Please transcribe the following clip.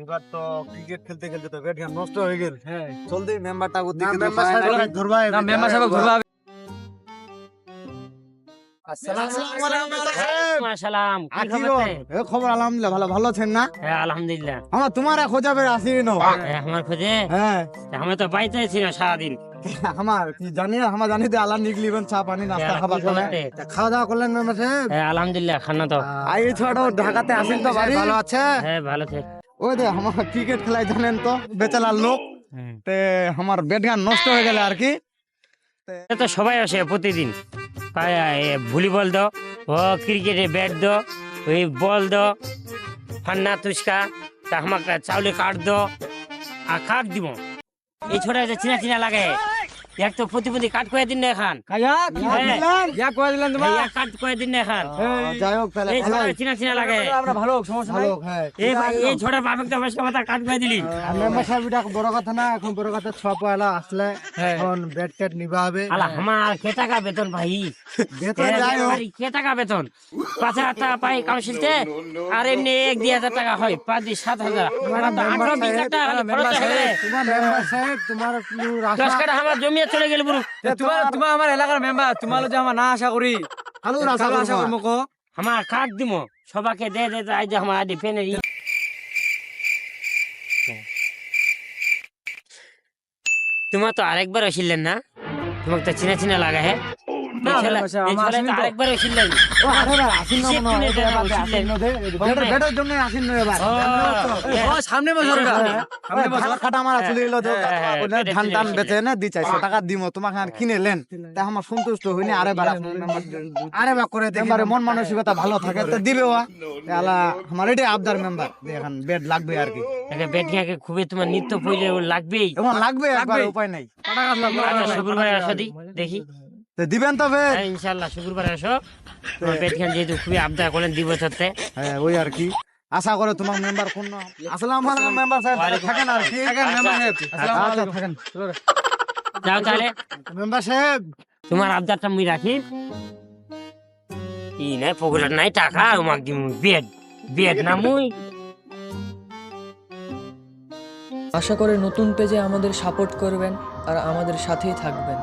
এবার তো ক্রিকেট খেলতে খেলতে তো ব্যাট নষ্ট হয়ে গেল। হ্যাঁ জলদি মেম্বারটা দিকে মেম্বার সাহেব ঘুরবা সালাম কি খবর তে? খবর আলহামদুলিল্লাহ ভালো ভালো আছেন না? হ্যাঁ আলহামদুলিল্লাহ। আমার তোমার খোঁজাবে আসি না। আমার খোঁজে হ্যাঁ আমি তো বাইতে ছিল সারাদিন। আমার কি জানি না, আমার জানি তো আলাম নিকলিবেন চা পানি নাস্তা খাবার কি খবর তে? খাওয়া দাওয়া করলেন মেম্বার সাহেব? হ্যাঁ আলহামদুলিল্লাহ খানা তো আই ছোট ঢাকাতে আসেন তো বাড়ি ভালো আছে? হ্যাঁ ভালো আছে। ওই দে আমার ক্রিকেট খেলায় জানেন তো বেচালার লোক তে আমার ব্যাট নষ্ট হয়ে গেল আর কি। এ তো সবাই আসে প্রতিদিন ভলিবল দো ও ক্রিকেটে ব্যাট দো ওই বল দো ফান্না তুস্কা তা আমাকে চাউলে কাট দো আর কাট দিব এই ছোট চিনা চিনা লাগে এক তো প্রতিপতি কাট করে দিন না এখন কাট করে দিন না এখন যাই হোক তাহলে এই ছোট চিনা চিনা লাগে আমরা ভালো সমস্যা নাই ভালো হ্যাঁ এই ভাই এই ছোট বাপক তো বসে কথা কাট করে দিলি মেম্বার সাহেব এটা বড় কথা না, এখন বড় কথা ছ পয়লা আসলে এখন ব্যাট ট্যাট নিবা হবে। আলা আমার কে টাকা বেতন ভাই বেতন যাই হোক কে টাকা বেতন 5,000 টাকা পাই কাউন্সিলতে আর এমনি 1-2,000 টাকা হয় 5-7,000 তোমার মেম্বার সাহেব তোমার একটু রাস্তা 10 কাটা আমার জমি চলে গেল পুরো তোমার আমার এলাকার মেম্বার তোমার যে আমার না আশা করি আলু আশা করবো কো আমার কাট দিমো সবাইকে দে দে আই যে আমার আদি ফেনে তোমার তো আরেকবার আসিলেন না, তোমাকে তো চিনা চিনা লাগা হ্যাঁ আরেকবার আসিলেন ও আরে আসিন না মনে হয় এবার আসিন না দে ব্যাটের জন্য আসিন না এবার সামনে বছর সামনে বছর খাটা আমার আসলে এলো তো ধান টান বেচে না 200-400 টাকা দিমো তোমাকে আর কিনেলেন তা আমার সন্তুষ্ট হইনি। আরেবার আরেবার করে দেখি এবারে মন মানসিকতা ভালো থাকে তো দিবে ওয়া আলা আমার এটাই আবদার মেম্বার এখন ব্যাট লাগবে আর কি। একটা বেটিয়াকে খুবই তোমার নিত্য প্রয়োজন লাগবেই, এখন লাগবে একবার উপায় নাই। শুক্রবারে আসো দেখি তো দিবেন তবে ইনশাল্লাহ শুক্রবারে আসো তোমার বেটিয়ান যেহেতু খুবই আবদার করেন দিব সত্যি। হ্যাঁ ওই আর কি আশা করে তোমার মেম্বার কোন আসসালামু আলাইকুম মেম্বার সাহেব থাকেন আর কি মেম্বার সাহেব আচ্ছা থাকেন যাও তাহলে মেম্বার সাহেব তোমার আবদারটা মুই রাখি ই নাই পকেটের নাই টাকা তোমাকে দিম বেড বেড না মুই। আশা করি নতুন পেজে আমাদের সাপোর্ট করবেন আর আমাদের সাথেই থাকবেন।